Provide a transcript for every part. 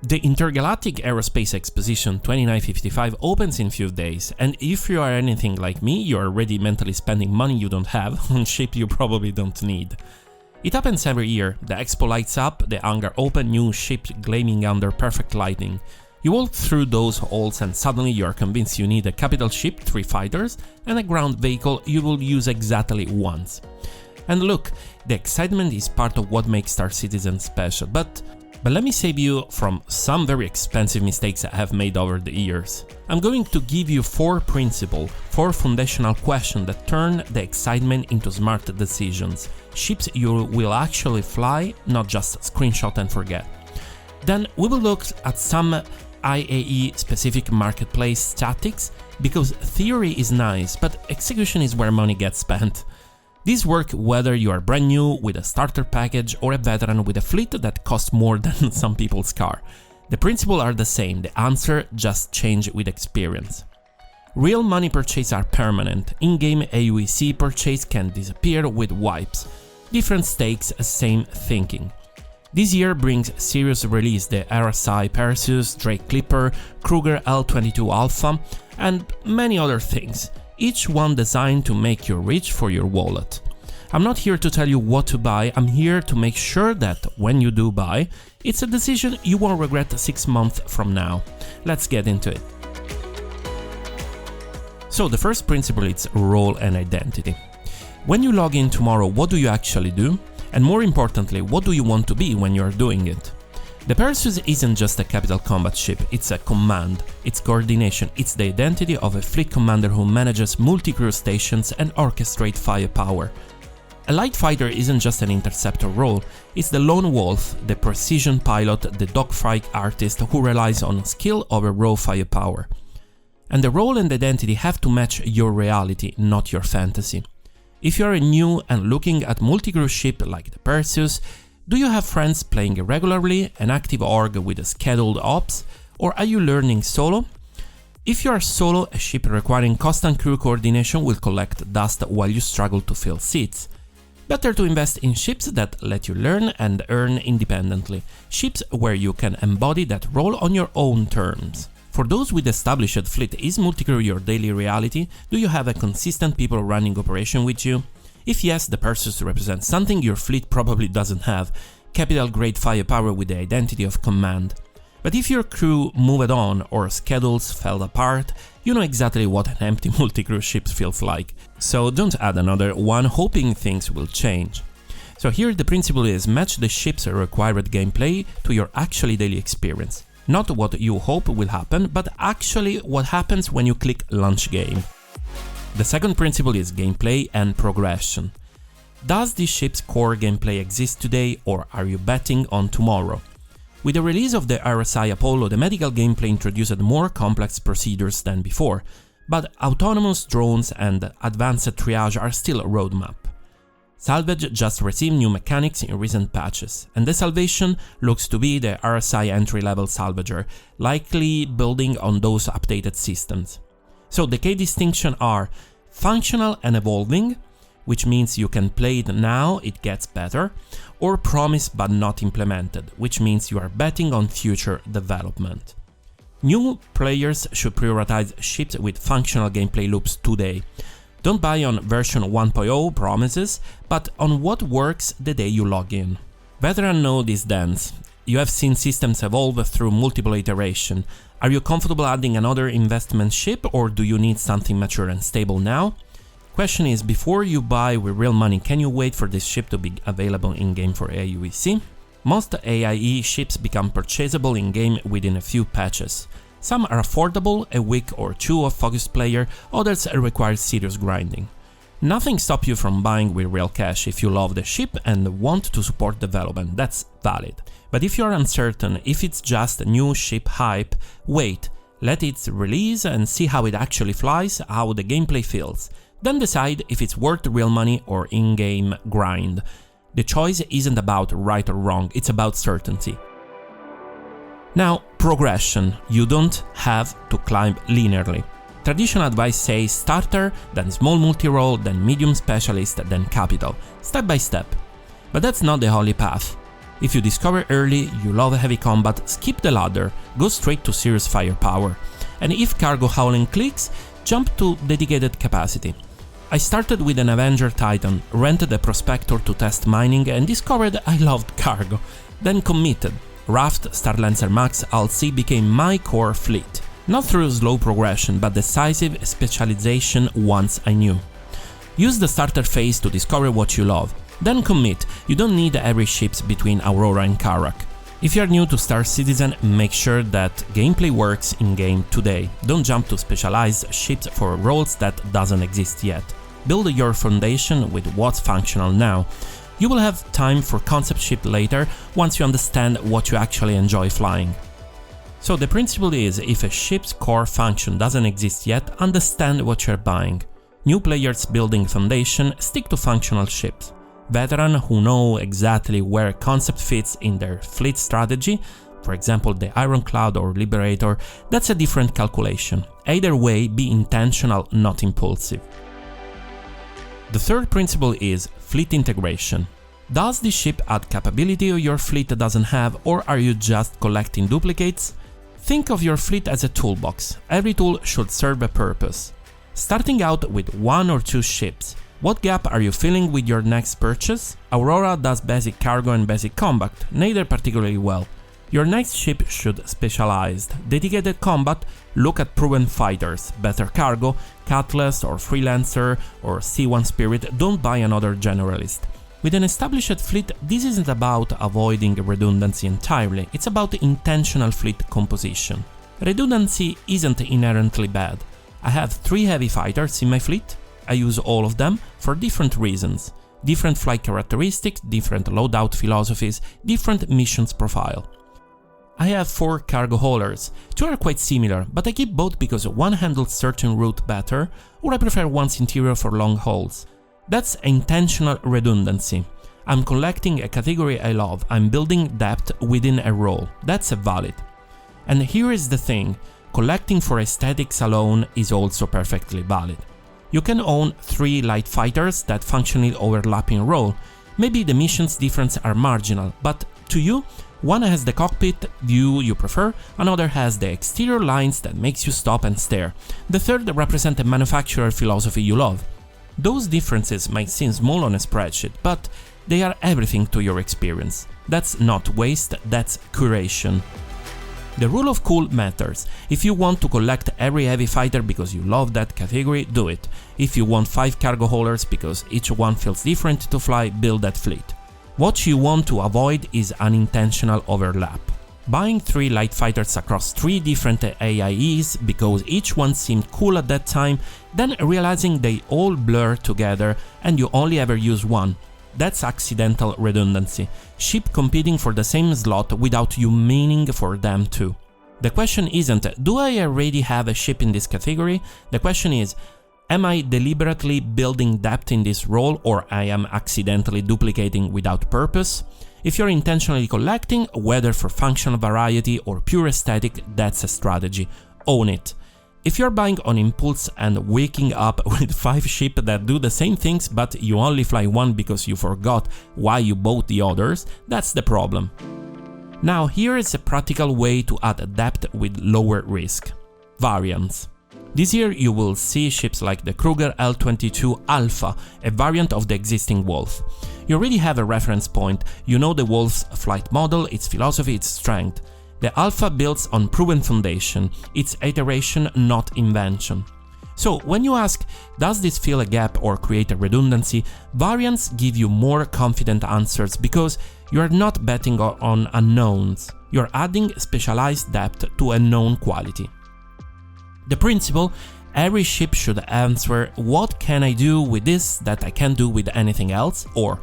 The Intergalactic Aerospace Exposition 2955 opens in few days, and if you are anything like me, you are already mentally spending money you don't have on ship you probably don't need. It happens every year, the expo lights up, the hangar open, new ship gleaming under perfect lighting. You walk through those halls and suddenly you are convinced you need a capital ship, 3 fighters, and a ground vehicle you will use exactly once. And look, the excitement is part of what makes Star Citizen special, but let me save you from some very expensive mistakes I have made over the years. I'm going to give you 4 principles, 4 foundational questions that turn the excitement into smart decisions. Ships you will actually fly, not just screenshot and forget. Then we will look at some IAE specific marketplace tactics, because theory is nice, but execution is where money gets spent. These work whether you are brand new with a starter package or a veteran with a fleet that costs more than some people's car. The principles are the same, the answer just changes with experience. Real money purchases are permanent, in-game AUEC purchase can disappear with wipes. Different stakes, same thinking. This year brings serious release the RSI Perseus, Drake Clipper, Kruger L22 Alpha, and many other things. Each one designed to make you rich for your wallet. I'm not here to tell you what to buy, I'm here to make sure that when you do buy, it's a decision you won't regret 6 months from now. Let's get into it. So the first principle is role and identity. When you log in tomorrow, what do you actually do? And more importantly, what do you want to be when you're doing it? The Perseus isn't just a capital combat ship, it's a command, it's coordination, it's the identity of a fleet commander who manages multi-crew stations and orchestrates firepower. A light fighter isn't just an interceptor role, it's the lone wolf, the precision pilot, the dogfight artist who relies on skill over raw firepower. And the role and identity have to match your reality, not your fantasy. If you are new and looking at multi-crew ship like the Perseus, do you have friends playing regularly, an active org with a scheduled ops, or are you learning solo? If you are solo, a ship requiring constant crew coordination will collect dust while you struggle to fill seats. Better to invest in ships that let you learn and earn independently, ships where you can embody that role on your own terms. For those with established fleet, is multi-crew your daily reality? Do you have a consistent people running operation with you? If yes, the Perseus represents something your fleet probably doesn't have, capital-grade firepower with the identity of command. But if your crew moved on or schedules fell apart, you know exactly what an empty multi-crew ship feels like. So don't add another one hoping things will change. So here the principle is match the ship's required gameplay to your actually daily experience. Not what you hope will happen, but actually what happens when you click launch game. The second principle is gameplay and progression. Does this ship's core gameplay exist today, or are you betting on tomorrow? With the release of the RSI Apollo, the medical gameplay introduced more complex procedures than before, but autonomous drones and advanced triage are still a roadmap. Salvage just received new mechanics in recent patches, and the Salvation looks to be the RSI entry-level salvager, likely building on those updated systems. So the key distinctions are functional and evolving, which means you can play it now, it gets better, or promised but not implemented, which means you are betting on future development. New players should prioritize ships with functional gameplay loops today. Don't buy on version 1.0 promises, but on what works the day you log in. Veterans know this dance. You have seen systems evolve through multiple iterations. Are you comfortable adding another investment ship, or do you need something mature and stable now? Question is, before you buy with real money, can you wait for this ship to be available in-game for AUEC? Most AIE ships become purchasable in-game within a few patches. Some are affordable, a week or two of focused player, others require serious grinding. Nothing stops you from buying with real cash if you love the ship and want to support development, that's valid. But if you are uncertain if it's just new ship hype, wait, let it release and see how it actually flies, how the gameplay feels. Then decide if it's worth real money or in-game grind. The choice isn't about right or wrong, it's about certainty. Now, progression. You don't have to climb linearly. Traditional advice says starter, then small multi-role, then medium specialist, then capital, step by step. But that's not the holy path. If you discover early you love heavy combat, skip the ladder, go straight to serious firepower. And if cargo hauling clicks, jump to dedicated capacity. I started with an Avenger Titan, rented a Prospector to test mining and discovered I loved cargo. Then committed. Raft, Starlancer Max, Alt-C became my core fleet. Not through slow progression, but decisive specialization once I knew. Use the starter phase to discover what you love. Then commit, you don't need every ship between Aurora and Karak. If you are new to Star Citizen, make sure that gameplay works in-game today. Don't jump to specialized ships for roles that doesn't exist yet. Build your foundation with what's functional now. You will have time for concept ship later, once you understand what you actually enjoy flying. So the principle is, if a ship's core function doesn't exist yet, understand what you're buying. New players building foundation, stick to functional ships. Veteran who know exactly where a concept fits in their fleet strategy, for example the Ironclad or Liberator, that's a different calculation. Either way, be intentional, not impulsive. The third principle is fleet integration. Does the ship add capability your fleet doesn't have, or are you just collecting duplicates? Think of your fleet as a toolbox. Every tool should serve a purpose. Starting out with 1 or 2 ships, what gap are you filling with your next purchase? Aurora does basic cargo and basic combat, neither particularly well. Your next ship should specialize. Dedicated combat, look at proven fighters, better cargo, Cutlass or Freelancer or C1 Spirit, don't buy another generalist. With an established fleet, this isn't about avoiding redundancy entirely, it's about intentional fleet composition. Redundancy isn't inherently bad. I have 3 heavy fighters in my fleet. I use all of them for different reasons. Different flight characteristics, different loadout philosophies, different missions profile. I have 4 cargo haulers. 2 are quite similar, but I keep both because one handles certain route better, or I prefer one's interior for long hauls. That's intentional redundancy. I'm collecting a category I love, I'm building depth within a role. That's valid. And here is the thing, collecting for aesthetics alone is also perfectly valid. You can own 3 light fighters that functionally overlap in role. Maybe the missions difference are marginal, but to you, one has the cockpit view you prefer, another has the exterior lines that makes you stop and stare, the third represents a manufacturer philosophy you love. Those differences might seem small on a spreadsheet, but they are everything to your experience. That's not waste, that's curation. The rule of cool matters. If you want to collect every heavy fighter because you love that category, do it. If you want 5 cargo haulers because each one feels different to fly, build that fleet. What you want to avoid is unintentional overlap. Buying 3 light fighters across 3 different AIEs because each one seemed cool at that time, then realizing they all blur together and you only ever use one. That's accidental redundancy. Ship competing for the same slot without you meaning for them to. The question isn't, do I already have a ship in this category? The question is, am I deliberately building depth in this role, or I am accidentally duplicating without purpose? If you're intentionally collecting, whether for functional variety or pure aesthetic, that's a strategy. Own it. If you're buying on impulse and waking up with 5 ships that do the same things but you only fly one because you forgot why you bought the others, that's the problem. Now here is a practical way to add depth with lower risk. Variants. This year you will see ships like the Kruger L-22 Alpha, a variant of the existing Wolf. You already have a reference point, you know the Wolf's flight model, its philosophy, its strength. The Alpha builds on proven foundation, it's iteration, not invention. So when you ask, does this fill a gap or create a redundancy, variants give you more confident answers because you are not betting on unknowns, you're adding specialized depth to a known quality. The principle, every ship should answer, what can I do with this that I can't do with anything else, or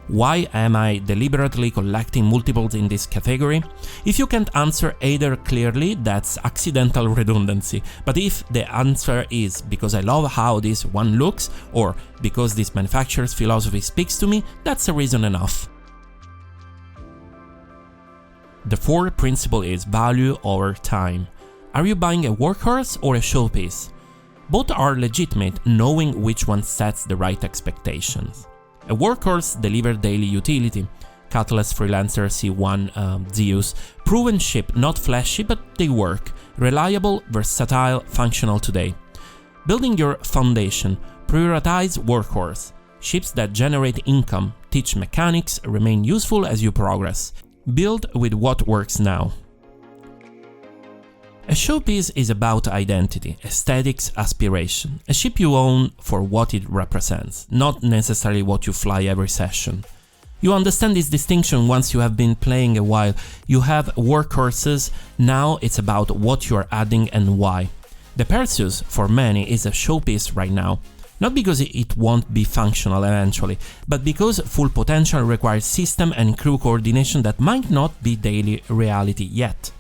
why am I deliberately collecting multiples in this category? If you can't answer either clearly, that's accidental redundancy. But if the answer is because I love how this one looks, or because this manufacturer's philosophy speaks to me, that's a reason enough. The fourth principle is value over time. Are you buying a workhorse or a showpiece? Both are legitimate, knowing which one sets the right expectations. A workhorse delivers daily utility. Cutlass, Freelancer, C1, Zeus. Proven ship, not flashy, but they work. Reliable, versatile, functional today. Building your foundation. Prioritize workhorse. Ships that generate income, teach mechanics, remain useful as you progress. Build with what works now. A showpiece is about identity, aesthetics, aspiration. A ship you own for what it represents, not necessarily what you fly every session. You understand this distinction once you have been playing a while. You have workhorses, now it's about what you are adding and why. The Perseus, for many, is a showpiece right now. Not because it won't be functional eventually, but because full potential requires system and crew coordination that might not be daily reality yet.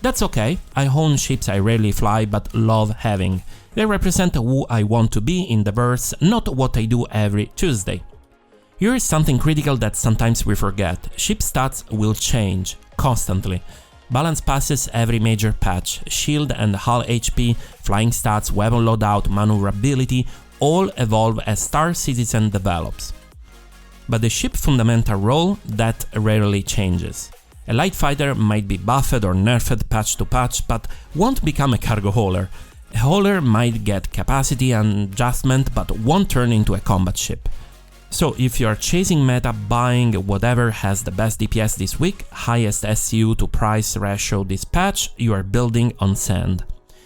That's okay, I own ships I rarely fly but love having. They represent who I want to be in the verse, not what I do every Tuesday. Here is something critical that sometimes we forget. Ship stats will change, constantly. Balance passes every major patch, shield and hull HP, flying stats, weapon loadout, maneuverability, all evolve as Star Citizen develops. But the ship fundamental role, that rarely changes. A light fighter might be buffed or nerfed patch to patch, but won't become a cargo hauler. A hauler might get capacity and adjustment, but won't turn into a combat ship. So if you are chasing meta, buying whatever has the best DPS this week, highest SCU to price ratio this patch, you are building on sand.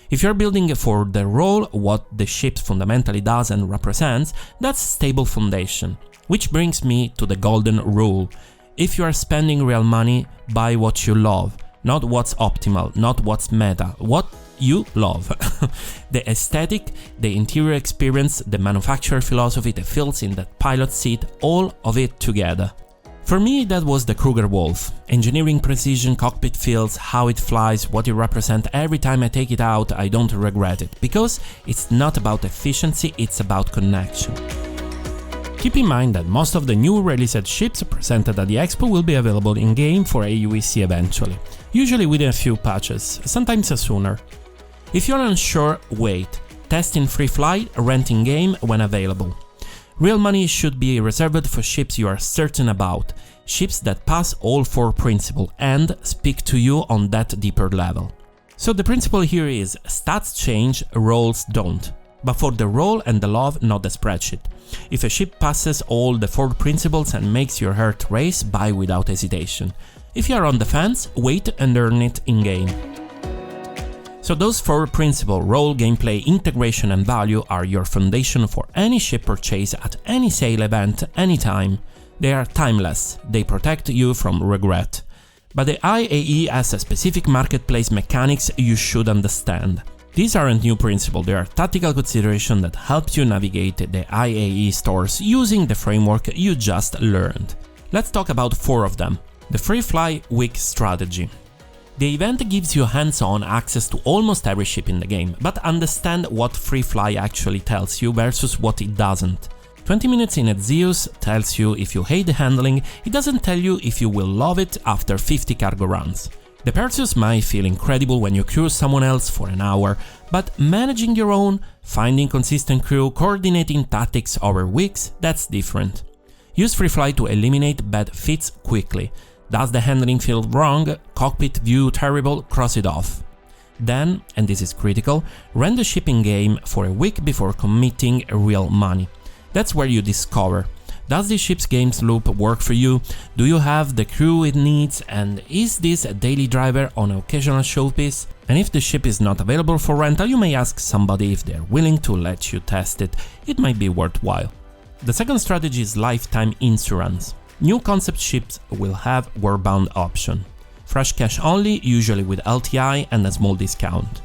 If you're building for the role, what the ship fundamentally does and represents, that's stable foundation. Which brings me to the golden rule. If you are spending real money, buy what you love, not what's optimal, not what's meta, what you love. The aesthetic, the interior experience, the manufacturer philosophy, the feels in that pilot seat, all of it together. For me, that was the Kruger Wolf. Engineering precision, cockpit feels, how it flies, what it represents. Every time I take it out, I don't regret it, because it's not about efficiency, it's about connection. Keep in mind that most of the new released ships presented at the expo will be available in-game for AUEC eventually, usually within a few patches, sometimes sooner. If you're unsure, wait, test in free flight, rent in-game when available. Real money should be reserved for ships you are certain about, ships that pass all 4 principles and speak to you on that deeper level. So the principle here is, stats change, roles don't. But for the role and the love, not the spreadsheet. If a ship passes all the 4 principles and makes your heart race, buy without hesitation. If you are on the fence, wait and earn it in-game. So those 4 principles, role, gameplay, integration and value, are your foundation for any ship purchase at any sale event, anytime. They are timeless, they protect you from regret. But the IAE has a specific marketplace mechanics you should understand. These aren't new principles, they are tactical considerations that help you navigate the IAE stores using the framework you just learned. Let's talk about 4 of them. The Free Fly Week strategy. The event gives you hands-on access to almost every ship in the game, but understand what Free Fly actually tells you versus what it doesn't. 20 minutes in at Zeus tells you if you hate the handling, it doesn't tell you if you will love it after 50 cargo runs. The Perseus might feel incredible when you crew someone else for an hour, but managing your own, finding consistent crew, coordinating tactics over weeks, that's different. Use Free Fly to eliminate bad fits quickly. Does the handling feel wrong? Cockpit view terrible? Cross it off. Then, and this is critical, rent the ship in game for a week before committing real money. That's where you discover, does the ship's games loop work for you? Do you have the crew it needs? And is this a daily driver on an occasional showpiece? And if the ship is not available for rental, you may ask somebody if they're willing to let you test it. It might be worthwhile. The second strategy is lifetime insurance. New concept ships will have warbound option. Fresh cash only, usually with LTI and a small discount.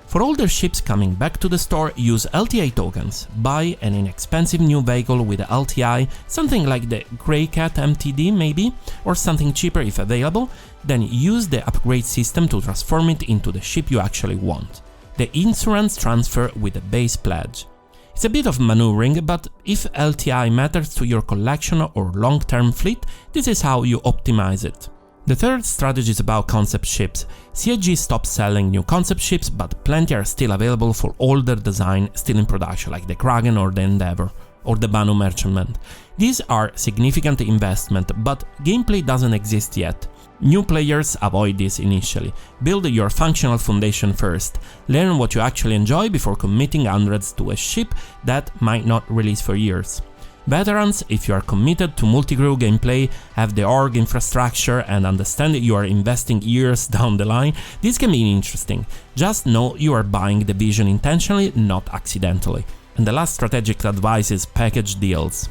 For older ships coming back to the store, use LTI tokens. Buy an inexpensive new vehicle with LTI, something like the Grey Cat MTD maybe, or something cheaper if available, then use the upgrade system to transform it into the ship you actually want. The insurance transfer with a base pledge. It's a bit of maneuvering, but if LTI matters to your collection or long-term fleet, this is how you optimize it. The third strategy is about concept ships. CIG stopped selling new concept ships, but plenty are still available for older design still in production, like the Kraken or the Endeavour. or the Banu Merchantman. These are significant investment, but gameplay doesn't exist yet. New players avoid this initially. Build your functional foundation first. Learn what you actually enjoy before committing hundreds to a ship that might not release for years. Veterans, if you are committed to multi-crew gameplay, have the org infrastructure and understand that you are investing years down the line, this can be interesting. Just know you are buying the vision intentionally, not accidentally. And the last strategic advice is package deals.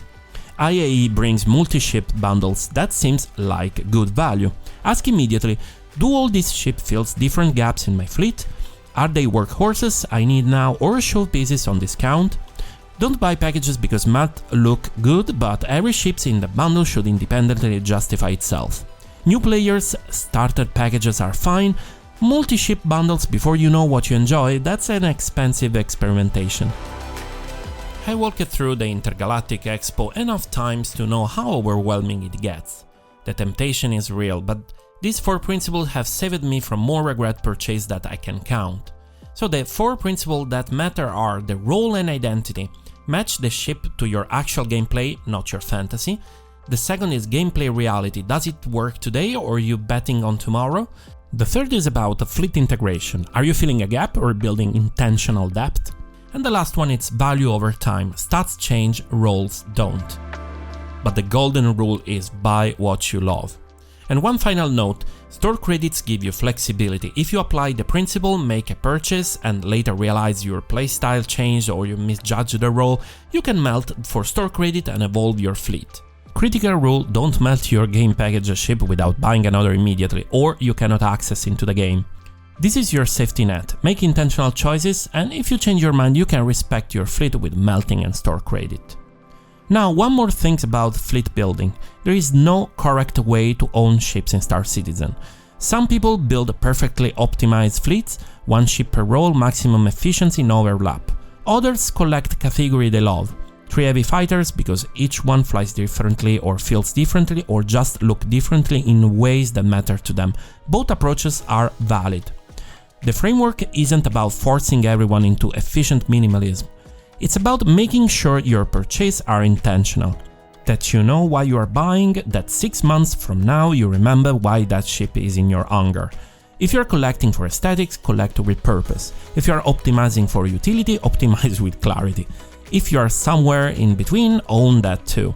IAE brings multi-ship bundles that seems like good value. Ask immediately, do all these ships fill different gaps in my fleet? Are they workhorses I need now or show pieces on discount? Don't buy packages because might look good, but every ship in the bundle should independently justify itself. New players, starter packages are fine. Multi-ship bundles before you know what you enjoy, that's an expensive experimentation. I walked through the Intergalactic Expo enough times to know how overwhelming it gets. The temptation is real, but these 4 principles have saved me from more regret purchase that I can count. So the 4 principles that matter are the role and identity. Match the ship to your actual gameplay, not your fantasy. The second is gameplay reality. Does it work today or are you betting on tomorrow? The third is about fleet integration. Are you filling a gap or building intentional depth? And the last one is value over time. Stats change, roles don't. But the golden rule is buy what you love. And one final note, store credits give you flexibility. If you apply the principle, make a purchase, and later realize your playstyle changed or you misjudged the role, you can melt for store credit and evolve your fleet. Critical rule, don't melt your game package ship without buying another immediately, or you cannot access into the game. This is your safety net. Make intentional choices, and if you change your mind, you can respect your fleet with melting and store credit. Now, one more thing about fleet building. There is no correct way to own ships in Star Citizen. Some people build perfectly optimized fleets, 1 ship per role, maximum efficiency, no overlap. Others collect category they love. 3 heavy fighters because each one flies differently or feels differently or just look differently in ways that matter to them. Both approaches are valid. The framework isn't about forcing everyone into efficient minimalism. It's about making sure your purchases are intentional, that you know why you are buying, that 6 months from now you remember why that ship is in your hangar. If you're collecting for aesthetics, collect with purpose. If you're optimizing for utility, optimize with clarity. If you're somewhere in between, own that too.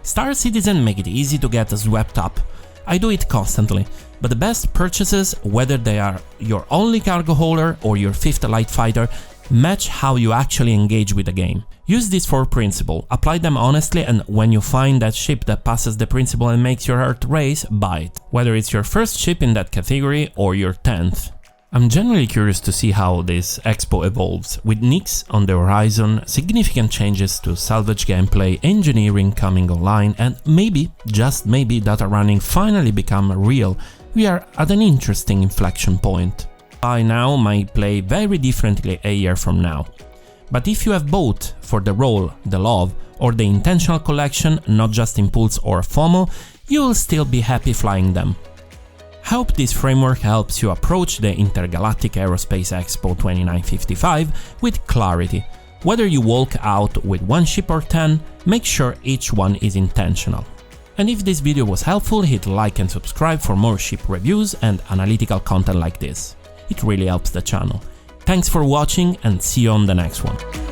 Star Citizen make it easy to get swept up. I do it constantly, but the best purchases, whether they are your only cargo holder or your 5th light fighter, match how you actually engage with the game. Use these 4 principles, apply them honestly, and when you find that ship that passes the principle and makes your heart race, buy it, whether it's your first ship in that category or your 10th. I'm genuinely curious to see how this expo evolves, with Nyx on the horizon, significant changes to salvage gameplay, engineering coming online, and maybe, just maybe, data running finally become real. We are at an interesting inflection point. Buy now might play very differently a year from now. But if you have both for the role, the love, or the intentional collection, not just impulse or FOMO, you will still be happy flying them. Hope this framework helps you approach the Intergalactic Aerospace Expo 2955 with clarity. Whether you walk out with 1 ship or 10, make sure each one is intentional. And if this video was helpful, hit like and subscribe for more ship reviews and analytical content like this. It really helps the channel. Thanks for watching and see you on the next one.